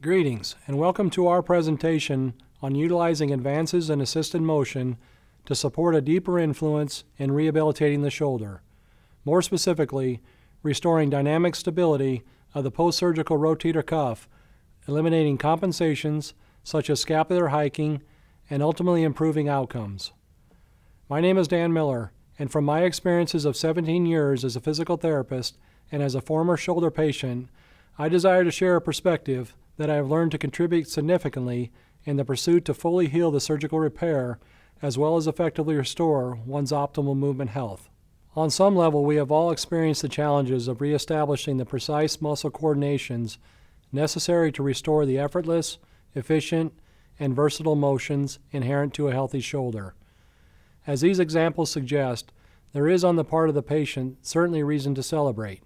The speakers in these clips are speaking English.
Greetings, and welcome to our presentation on utilizing advances in assisted motion to support a deeper influence in rehabilitating the shoulder. More specifically, restoring dynamic stability of the post-surgical rotator cuff, eliminating compensations such as scapular hiking, and ultimately improving outcomes. My name is Dan Miller, and from my experiences of 17 years as a physical therapist and as a former shoulder patient, I desire to share a perspective that I have learned to contribute significantly in the pursuit to fully heal the surgical repair as well as effectively restore one's optimal movement health. On some level, we have all experienced the challenges of reestablishing the precise muscle coordinations necessary to restore the effortless, efficient, and versatile motions inherent to a healthy shoulder. As these examples suggest, there is on the part of the patient certainly reason to celebrate.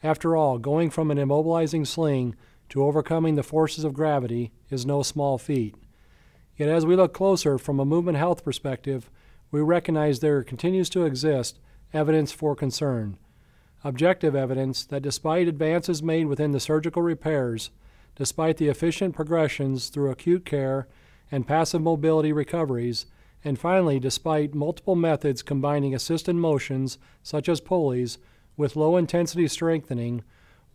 After all, going from an immobilizing sling to overcoming the forces of gravity is no small feat. Yet as we look closer from a movement health perspective, we recognize there continues to exist evidence for concern. Objective evidence that despite advances made within the surgical repairs, despite the efficient progressions through acute care and passive mobility recoveries, and finally despite multiple methods combining assisted motions such as pulleys with low-intensity strengthening,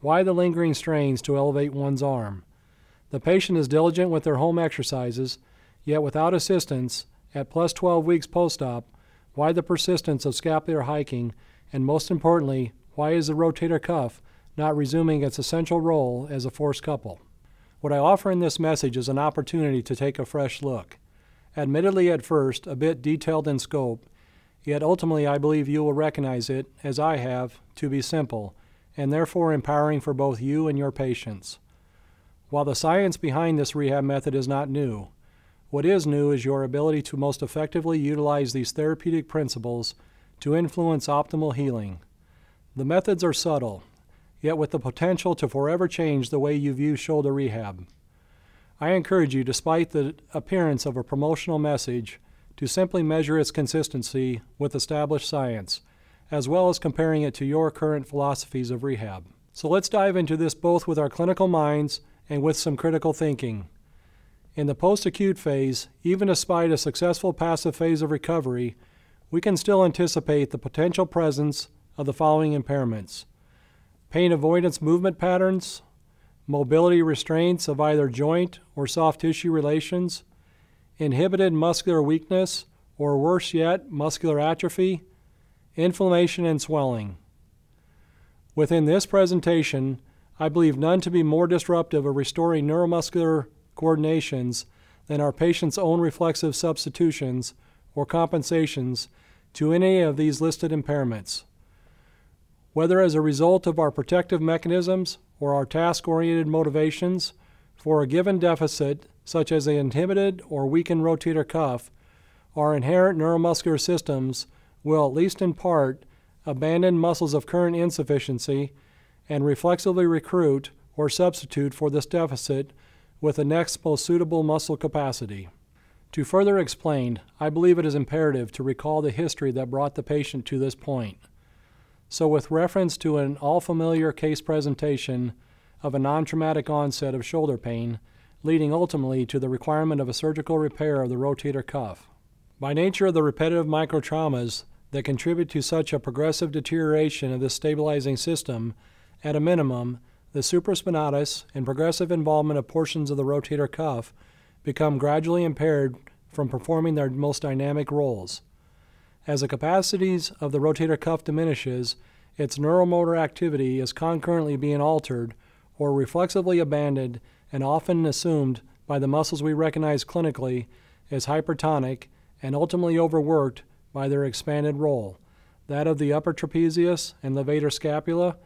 why the lingering strains to elevate one's arm? The patient is diligent with their home exercises, yet without assistance, at plus 12 weeks post-op, why the persistence of scapular hiking, and most importantly, why is the rotator cuff not resuming its essential role as a force couple? What I offer in this message is an opportunity to take a fresh look. Admittedly at first, a bit detailed in scope, yet ultimately I believe you will recognize it, as I have, to be simple, and therefore empowering for both you and your patients. While the science behind this rehab method is not new, what is new is your ability to most effectively utilize these therapeutic principles to influence optimal healing. The methods are subtle, yet with the potential to forever change the way you view shoulder rehab. I encourage you, despite the appearance of a promotional message, to simply measure its consistency with established science, as well as comparing it to your current philosophies of rehab. So let's dive into this both with our clinical minds and with some critical thinking. In the post-acute phase, even despite a successful passive phase of recovery, we can still anticipate the potential presence of the following impairments: pain avoidance movement patterns, mobility restraints of either joint or soft tissue relations, inhibited muscular weakness, or worse yet, muscular atrophy, inflammation and swelling. Within this presentation, I believe none to be more disruptive of restoring neuromuscular coordinations than our patient's own reflexive substitutions or compensations to any of these listed impairments. Whether as a result of our protective mechanisms or our task-oriented motivations for a given deficit, such as an inhibited or weakened rotator cuff, our inherent neuromuscular systems will, at least in part, abandon muscles of current insufficiency and reflexively recruit or substitute for this deficit with the next most suitable muscle capacity. To further explain, I believe it is imperative to recall the history that brought the patient to this point. So with reference to an all-familiar case presentation of a non-traumatic onset of shoulder pain, leading ultimately to the requirement of a surgical repair of the rotator cuff. By nature of the repetitive microtraumas that contribute to such a progressive deterioration of this stabilizing system, at a minimum, the supraspinatus and progressive involvement of portions of the rotator cuff become gradually impaired from performing their most dynamic roles. As the capacities of the rotator cuff diminishes, its neuromotor activity is concurrently being altered or reflexively abandoned and often assumed by the muscles we recognize clinically as hypertonic and ultimately overworked by their expanded role, that of the upper trapezius and levator scapula,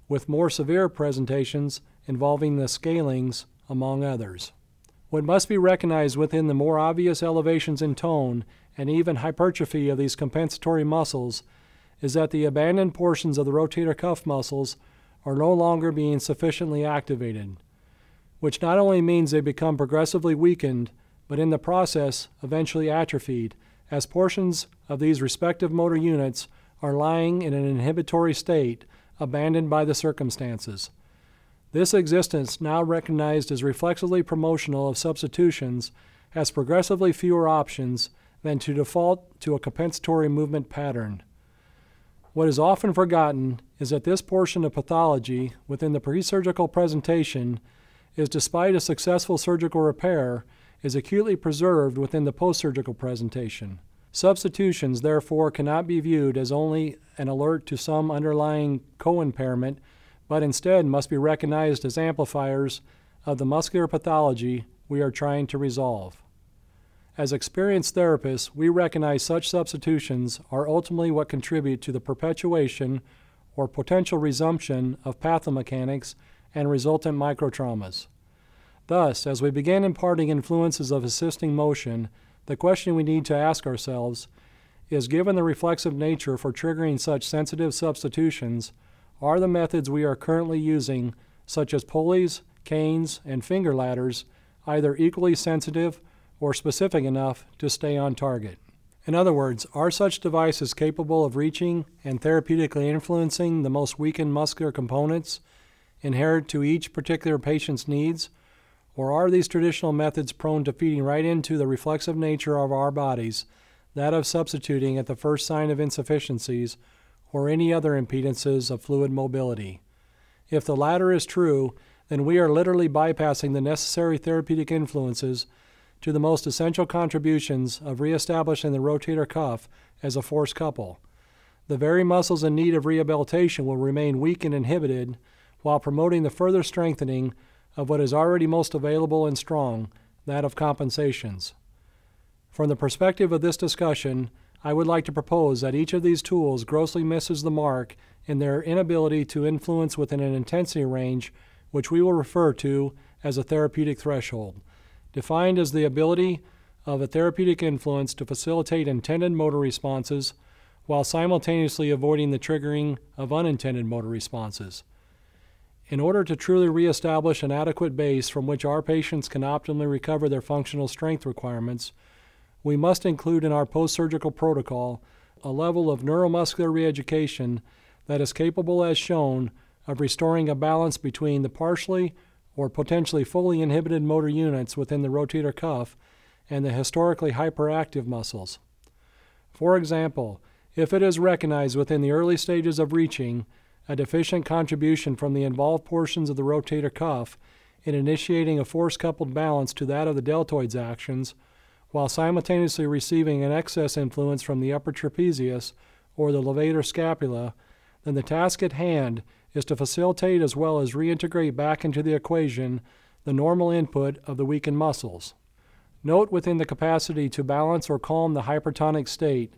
with more severe presentations involving the scalings, among others. What must be recognized within the more obvious elevations in tone and even hypertrophy of these compensatory muscles is that the abandoned portions of the rotator cuff muscles are no longer being sufficiently activated, which not only means they become progressively weakened, but in the process eventually atrophied, as portions of these respective motor units are lying in an inhibitory state, abandoned by the circumstances. This existence, now recognized as reflexively promotional of substitutions, has progressively fewer options than to default to a compensatory movement pattern. What is often forgotten is that this portion of pathology within the pre-surgical presentation is, despite a successful surgical repair, is acutely preserved within the post-surgical presentation. Substitutions, therefore, cannot be viewed as only an alert to some underlying co-impairment, but instead must be recognized as amplifiers of the muscular pathology we are trying to resolve. As experienced therapists, we recognize such substitutions are ultimately what contribute to the perpetuation or potential resumption of pathomechanics and resultant microtraumas. Thus, as we begin imparting influences of assisting motion, the question we need to ask ourselves is, given the reflexive nature for triggering such sensitive substitutions, are the methods we are currently using, such as pulleys, canes, and finger ladders, either equally sensitive or specific enough to stay on target? In other words, are such devices capable of reaching and therapeutically influencing the most weakened muscular components inherent to each particular patient's needs, or are these traditional methods prone to feeding right into the reflexive nature of our bodies, that of substituting at the first sign of insufficiencies or any other impedances of fluid mobility? If the latter is true, then we are literally bypassing the necessary therapeutic influences to the most essential contributions of reestablishing the rotator cuff as a force couple. The very muscles in need of rehabilitation will remain weak and inhibited, while promoting the further strengthening of what is already most available and strong, that of compensations. From the perspective of this discussion, I would like to propose that each of these tools grossly misses the mark in their inability to influence within an intensity range which we will refer to as a therapeutic threshold, defined as the ability of a therapeutic influence to facilitate intended motor responses while simultaneously avoiding the triggering of unintended motor responses. In order to truly reestablish an adequate base from which our patients can optimally recover their functional strength requirements, we must include in our post-surgical protocol a level of neuromuscular reeducation that is capable, as shown, of restoring a balance between the partially or potentially fully inhibited motor units within the rotator cuff and the historically hyperactive muscles. For example, if it is recognized within the early stages of reaching a deficient contribution from the involved portions of the rotator cuff in initiating a force-coupled balance to that of the deltoids actions, while simultaneously receiving an excess influence from the upper trapezius or the levator scapula, then the task at hand is to facilitate as well as reintegrate back into the equation the normal input of the weakened muscles. Note within the capacity to balance or calm the hypertonic state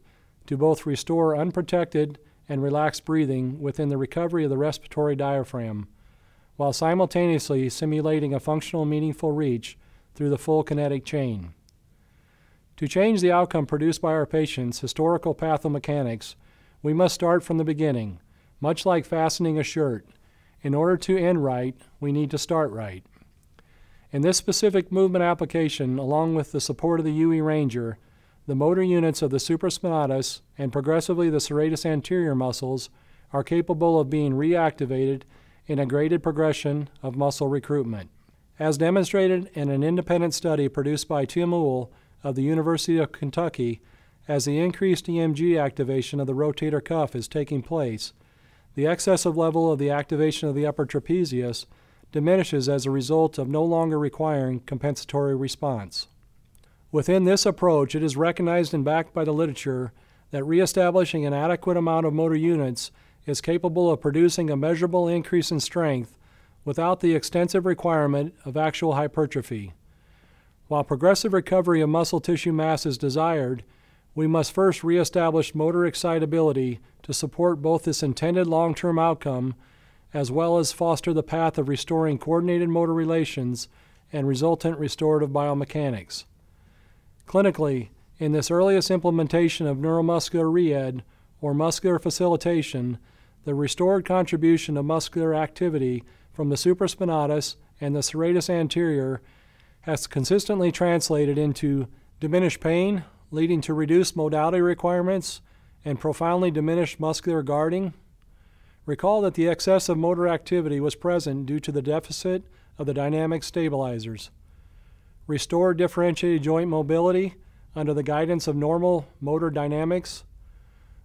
to both restore unprotected and relaxed breathing within the recovery of the respiratory diaphragm, while simultaneously simulating a functional meaningful reach through the full kinetic chain. To change the outcome produced by our patients' historical pathomechanics, we must start from the beginning, much like fastening a shirt. In order to end right, we need to start right. In this specific movement application, along with the support of the UE Ranger, the motor units of the supraspinatus and progressively the serratus anterior muscles are capable of being reactivated in a graded progression of muscle recruitment. As demonstrated in an independent study produced by Tim Uhl of the University of Kentucky, as the increased EMG activation of the rotator cuff is taking place, the excessive level of the activation of the upper trapezius diminishes as a result of no longer requiring compensatory response. Within this approach, it is recognized and backed by the literature that reestablishing an adequate amount of motor units is capable of producing a measurable increase in strength without the extensive requirement of actual hypertrophy. While progressive recovery of muscle tissue mass is desired, we must first reestablish motor excitability to support both this intended long-term outcome as well as foster the path of restoring coordinated motor relations and resultant restorative biomechanics. Clinically, in this earliest implementation of neuromuscular re-ed, or muscular facilitation, the restored contribution of muscular activity from the supraspinatus and the serratus anterior has consistently translated into diminished pain, leading to reduced modality requirements and profoundly diminished muscular guarding, Recall that the excessive motor activity was present due to the deficit of the dynamic stabilizers. Restore differentiated joint mobility under the guidance of normal motor dynamics.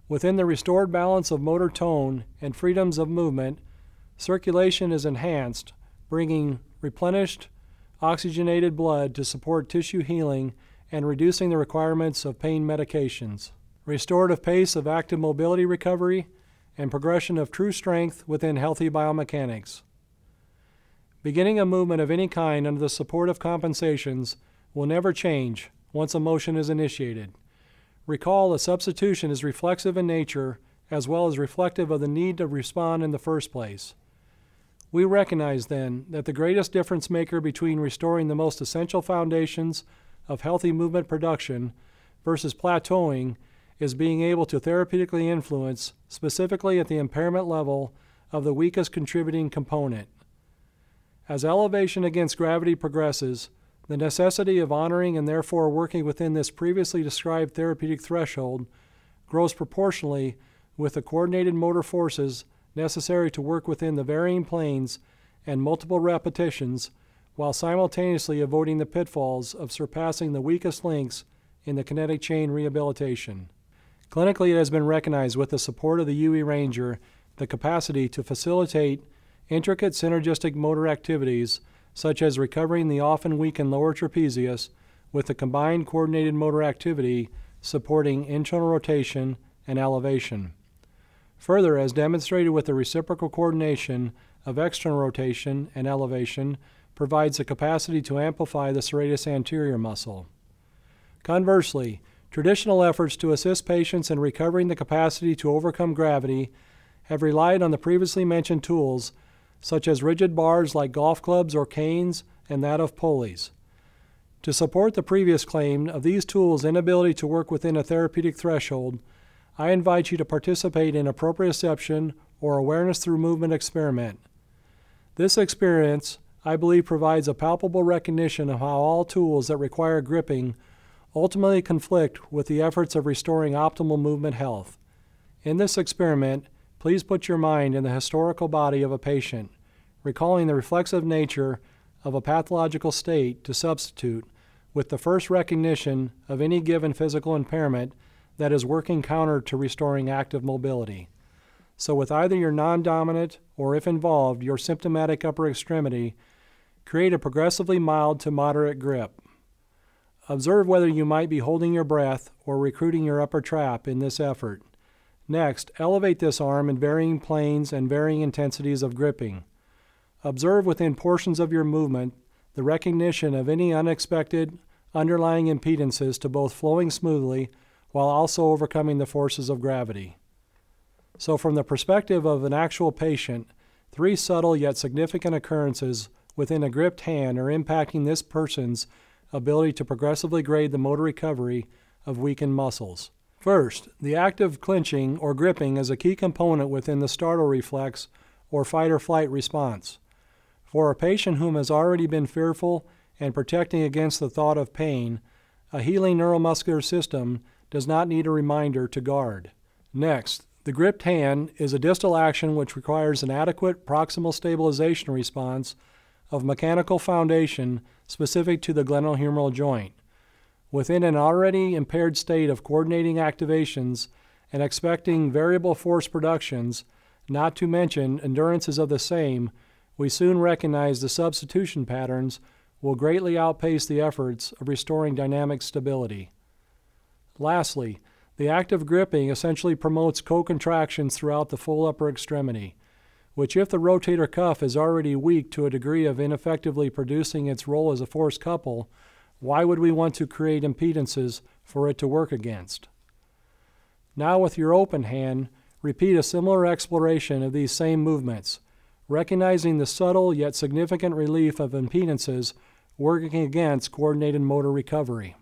Within the restored balance of motor tone and freedoms of movement, circulation is enhanced, bringing replenished, oxygenated blood to support tissue healing and reducing the requirements of pain medications. Restorative pace of active mobility recovery and progression of true strength within healthy biomechanics. Beginning a movement of any kind under the support of compensations will never change once a motion is initiated. Recall a substitution is reflexive in nature as well as reflective of the need to respond in the first place. We recognize then that the greatest difference maker between restoring the most essential foundations of healthy movement production versus plateauing is being able to therapeutically influence, specifically at the impairment level, of the weakest contributing component. As elevation against gravity progresses, the necessity of honoring and therefore working within this previously described therapeutic threshold grows proportionally with the coordinated motor forces necessary to work within the varying planes and multiple repetitions while simultaneously avoiding the pitfalls of surpassing the weakest links in the kinetic chain rehabilitation. Clinically, it has been recognized with the support of the UE Ranger the capacity to facilitate intricate synergistic motor activities such as recovering the often weakened lower trapezius with the combined coordinated motor activity supporting internal rotation and elevation. Further, as demonstrated with the reciprocal coordination of external rotation and elevation, provides the capacity to amplify the serratus anterior muscle. Conversely, traditional efforts to assist patients in recovering the capacity to overcome gravity have relied on the previously mentioned tools, such as rigid bars like golf clubs or canes and that of pulleys. To support the previous claim of these tools' inability to work within a therapeutic threshold, I invite you to participate in a proprioception or awareness through movement experiment. This experience, I believe, provides a palpable recognition of how all tools that require gripping ultimately conflict with the efforts of restoring optimal movement health. In this experiment, please put your mind in the historical body of a patient, recalling the reflexive nature of a pathological state to substitute with the first recognition of any given physical impairment that is working counter to restoring active mobility. So with either your non-dominant or, if involved, your symptomatic upper extremity, create a progressively mild to moderate grip. Observe whether you might be holding your breath or recruiting your upper trap in this effort. Next, elevate this arm in varying planes and varying intensities of gripping. Observe within portions of your movement the recognition of any unexpected underlying impedances to both flowing smoothly while also overcoming the forces of gravity. So from the perspective of an actual patient, 3 subtle yet significant occurrences within a gripped hand are impacting this person's ability to progressively grade the motor recovery of weakened muscles. First, the act of clinching or gripping is a key component within the startle reflex or fight or flight response. For a patient whom has already been fearful and protecting against the thought of pain, a healing neuromuscular system does not need a reminder to guard. Next, the gripped hand is a distal action which requires an adequate proximal stabilization response of mechanical foundation specific to the glenohumeral joint. Within an already impaired state of coordinating activations and expecting variable force productions, not to mention endurances of the same, we soon recognize the substitution patterns will greatly outpace the efforts of restoring dynamic stability. Lastly, the act of gripping essentially promotes co-contractions throughout the full upper extremity, which if the rotator cuff is already weak to a degree of ineffectively producing its role as a force couple, why would we want to create impedances for it to work against? Now with your open hand, repeat a similar exploration of these same movements, recognizing the subtle yet significant relief of impedances working against coordinated motor recovery.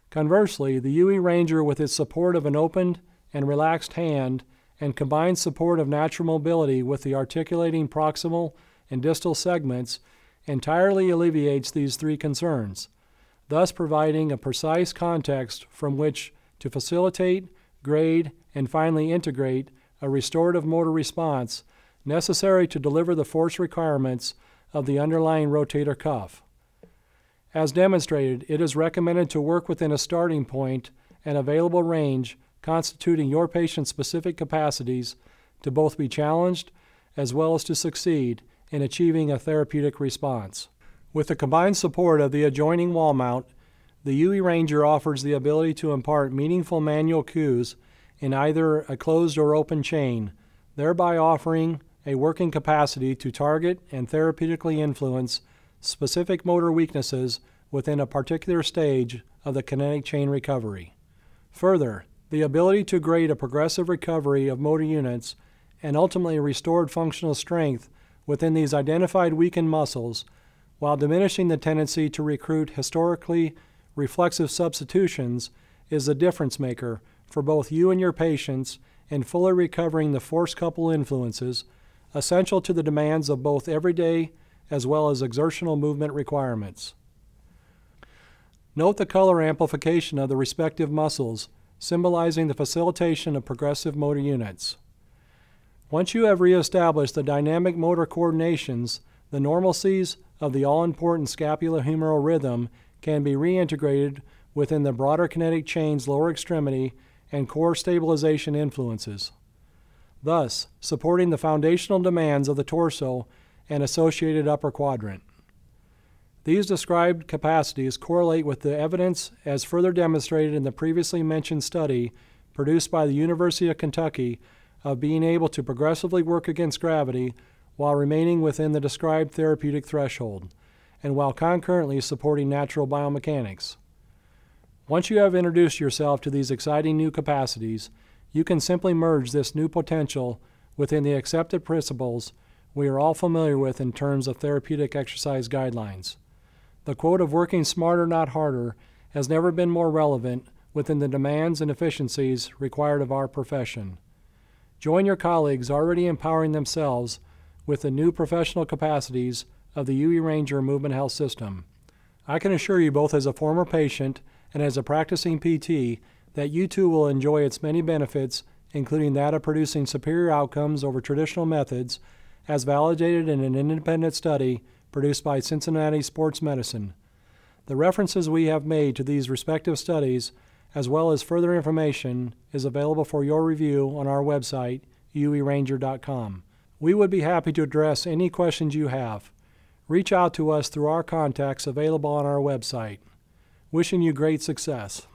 Conversely, the UE Ranger, with its support of an opened and relaxed hand and combined support of natural mobility with the articulating proximal and distal segments, entirely alleviates these 3 concerns, thus providing a precise context from which to facilitate, grade, and finally integrate a restorative motor response necessary to deliver the force requirements of the underlying rotator cuff. As demonstrated, it is recommended to work within a starting point and available range constituting your patient's specific capacities to both be challenged as well as to succeed in achieving a therapeutic response. With the combined support of the adjoining wall mount, the UE Ranger offers the ability to impart meaningful manual cues in either a closed or open chain, thereby offering a working capacity to target and therapeutically influence specific motor weaknesses within a particular stage of the kinetic chain recovery. Further, the ability to grade a progressive recovery of motor units and ultimately restored functional strength within these identified weakened muscles, while diminishing the tendency to recruit historically reflexive substitutions, is the difference maker for both you and your patients in fully recovering the force-coupled influences essential to the demands of both everyday as well as exertional movement requirements. Note the color amplification of the respective muscles, symbolizing the facilitation of progressive motor units. Once you have reestablished the dynamic motor coordinations, the normalcies of the all-important scapulohumeral rhythm can be reintegrated within the broader kinetic chain's lower extremity and core stabilization influences, thus supporting the foundational demands of the torso and associated upper quadrant. These described capacities correlate with the evidence as further demonstrated in the previously mentioned study produced by the University of Kentucky of being able to progressively work against gravity while remaining within the described therapeutic threshold, and while concurrently supporting natural biomechanics. Once you have introduced yourself to these exciting new capacities, you can simply merge this new potential within the accepted principles we are all familiar with in terms of therapeutic exercise guidelines. The quote of working smarter, not harder, has never been more relevant within the demands and efficiencies required of our profession. Join your colleagues already empowering themselves with the new professional capacities of the UE Ranger Movement Health System. I can assure you both as a former patient and as a practicing PT that you too will enjoy its many benefits, including that of producing superior outcomes over traditional methods, as validated in an independent study produced by Cincinnati Sports Medicine. The references we have made to these respective studies, as well as further information, is available for your review on our website, ueranger.com. We would be happy to address any questions you have. Reach out to us through our contacts available on our website. Wishing you great success.